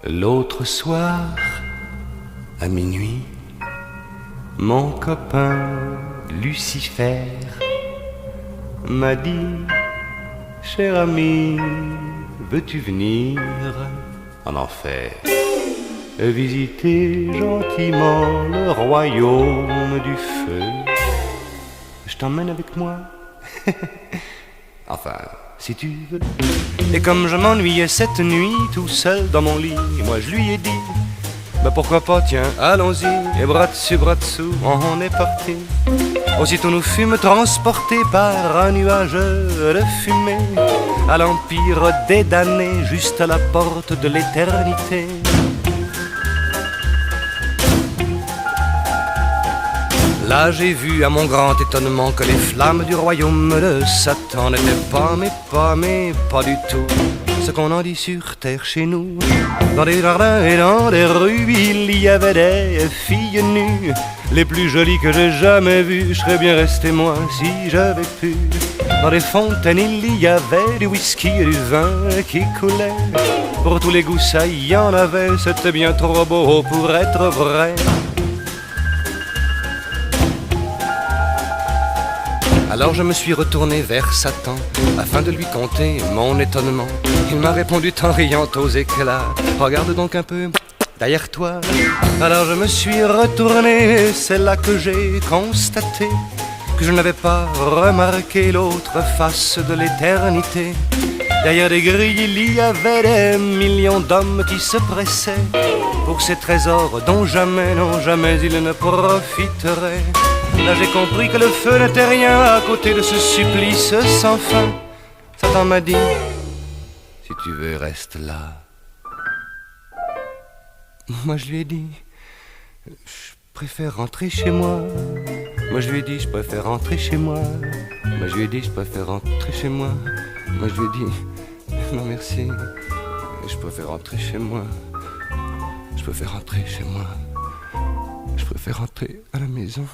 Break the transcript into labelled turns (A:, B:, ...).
A: L'autre soir, à minuit, mon copain Lucifer m'a dit: cher ami, veux-tu venir en enfer visiter gentiment le royaume du feu? Je t'emmène avec moi. Enfin, si tu veux. Et comme je m'ennuyais cette nuit tout seul dans mon lit, moi je lui ai dit: bah pourquoi pas, tiens, allons-y. Et bras dessus, bras dessous, on est parti. Aussitôt nous fûmes transportés par un nuage de fumée à l'empire des damnés, juste à la porte de l'éternité. Là j'ai vu à mon grand étonnement que les flammes du royaume de Satan n'étaient pas du tout ce qu'on en dit sur terre chez nous. Dans des jardins et dans des rues, il y avait des filles nues, les plus jolies que j'ai jamais vues. Je serais bien resté moi si j'avais pu. Dans des fontaines il y avait du whisky et du vin qui coulait. Pour tous les goûts ça y en avait, c'était bien trop beau pour être vrai. Alors je me suis retourné vers Satan afin de lui conter mon étonnement. Il m'a répondu en riant aux éclats: regarde donc un peu derrière toi. Alors je me suis retourné, c'est là que j'ai constaté que je n'avais pas remarqué l'autre face de l'éternité. Derrière les grilles il y avait des millions d'hommes qui se pressaient pour ces trésors dont jamais, non jamais ils ne profiteraient. Là j'ai compris que le feu n'était rien à côté de ce supplice sans fin. Satan m'a dit: si tu veux reste là. Moi je lui ai dit: je préfère rentrer chez moi. Moi je lui ai dit: je préfère rentrer chez moi. Moi je lui ai dit: je préfère rentrer chez moi. Moi je lui ai dit: non merci, je préfère rentrer chez moi. Je préfère rentrer chez moi. Je préfère rentrer à la maison.